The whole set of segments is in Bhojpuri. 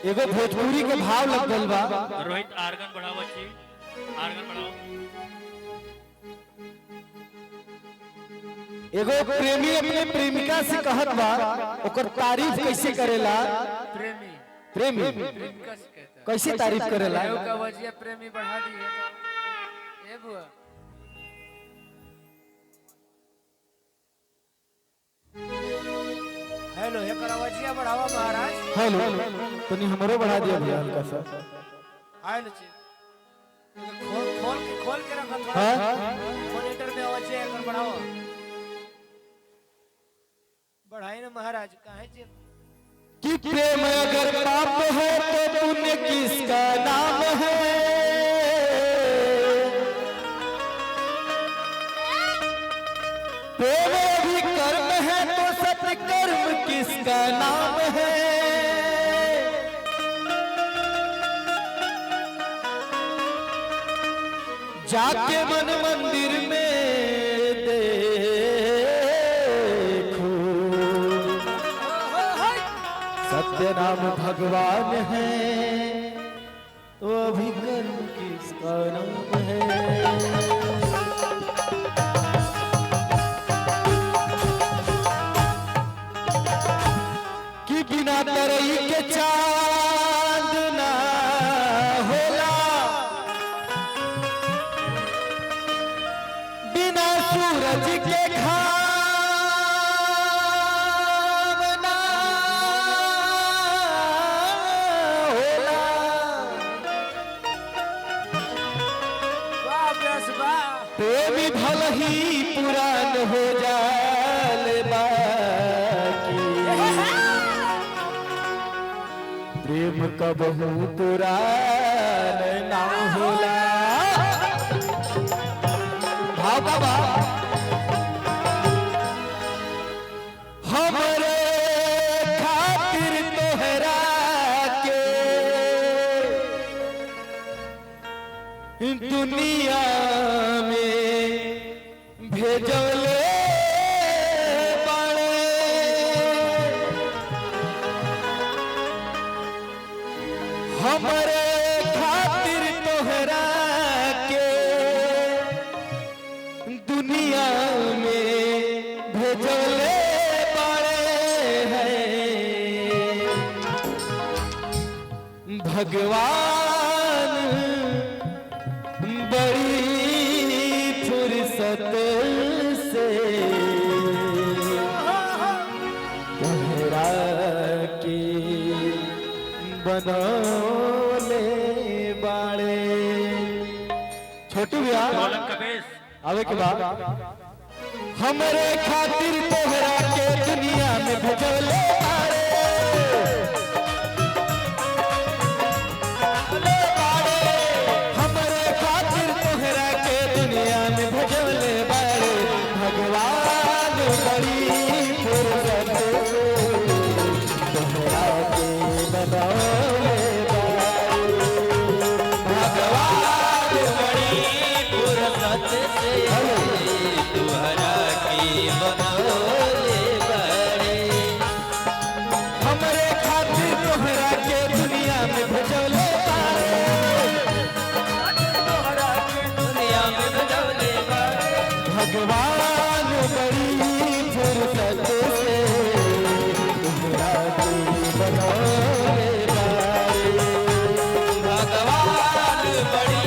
एगो भोजपुरी के भाव लग गल बा। रोहित आर्गन बढ़ाओ अच्छी आर्गन बढ़ाओ। एगो प्रेमी अपने प्रेमिका से कहत बा ओकर तारीफ कैसे करेला। प्रेमी प्रेमी प्रेमिका से कहता है कैसे तारीफ करेला। केहू का वजिया प्रेमी बढ़ा दिए तो ए बुआ हेलो एकर वजिया बढ़ावा महाराज। हेलो तनी हमरो बढ़ा दिया भैया हल्का सा। आइल छी खोल के रखा थोड़ा हाँ? मॉनिटर में वजिया एकर बढ़ावा बढ़ाई ना महाराज काहे छी कि प्रेम अगर पाप है तो पुण्य किसका नाम है। प्रेम भी कर्म है तो सत्कर्म किसका नाम है। जाके मन मंदिर में देखो सत्य नाम भगवान है तो अभी कर्म किसका नाम है। कि बिना तरई के चांद ना होला, बिना सूरज के घाम ना होला। वाह व्यास वाह प्रेमी भल ही पुरान हो जाल बाकी, प्रेम कबहू पुरान ना होला। भाव का भाव हमरे खातिर तोहरा के दुनिया में भेजले बाड़े। हमरे खातिर तोहरा के दुनिया में भेजले बाड़े हैं भगवान। बड़ी फुर्सत से तोहरा के बनौले बाड़े। छोटू भैया कॉलम का बेस आवे के बाद हमरे खातिर तोहरा के दुनिया में भेजले बाड़े। हमरे खातिर तोहरा के दुनिया में भेजले बाड़े भगवान। बड़ी फुर्सत से तोहरा के बनौले बाड़े भगवान। बड़ी फुर्सत से तोहरा के बनौले बाड़े। हमरे खातिर तोहरा के दुनिया में भेजले बाड़े। तोहरा के दुनिया में बदले बाड़े भगवान बड़ी फुर्सत से तोहरा के बनौले बाड़े। भगवान बड़ी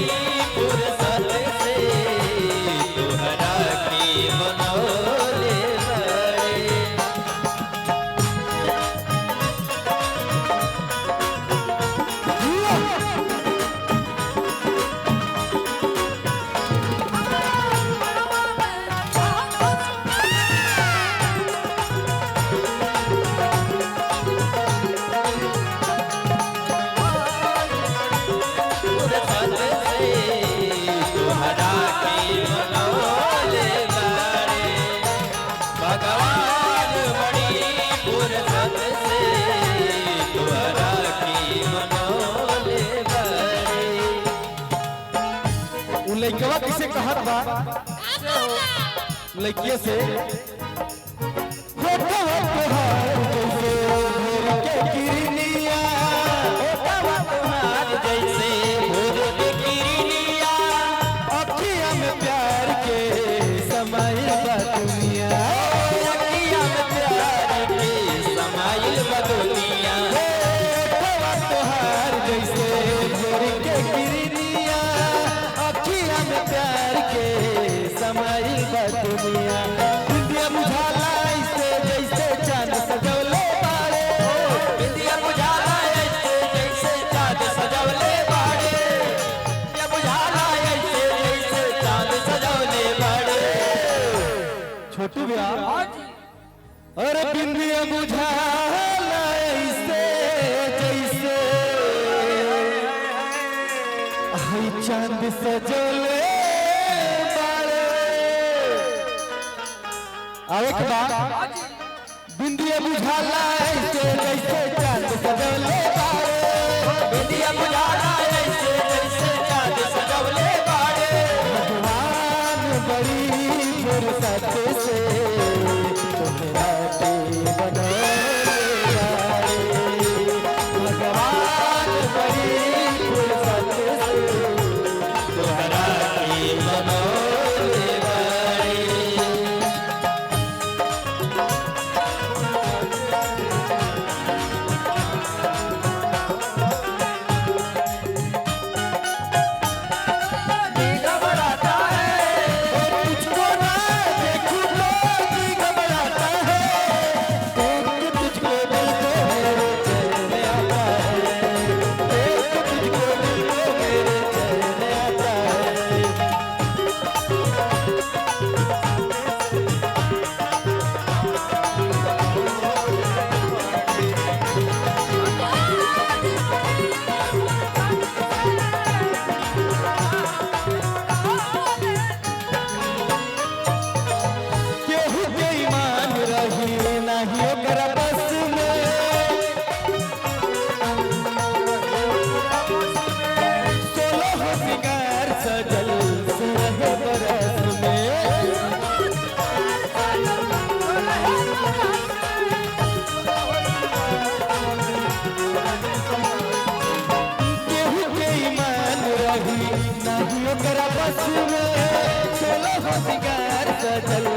फुर्सत से तोहरा के बनौले बाड़े। फुर्सत से तोहरा के बनौले बाड़े। भगवान बड़ी फुर्सत से तोहरा के बनौले बाड़े। उ लइकवा किसे कहत बा लइकिया से फोटो तोहार जैसे भोर के किरनिया छोटू भैया हाँ जी अरे बिंदिया बुझाला ऐसे जैसे हई चांद सजोले बाड़े आवे के बाद हाँ जी बिंदिया बुझाला ऐसे जैसे चांद सजोले बाड़े बिंदिया बुझाला ऐसे जैसे चाँद सजवले बाड़े भगवान बड़ी फुर्सत से तुम्हारा के बनौले बाड़े भगवान बड़ी फुर्सत से तोहरा के बनौले बाड़े घबराता है तुझको ना देखूं तो जी घबराता है देख तुझको दिल को मेरे चैन आता है देख तुझको दिल को मेरे चैन आता है केहू के ईमान रही नाही ओकरा बस में सोलह सिंगार सजल सुरह बरस में केहू के ईमान रही नाही ओकरा बस में सोलह सिंगार सजल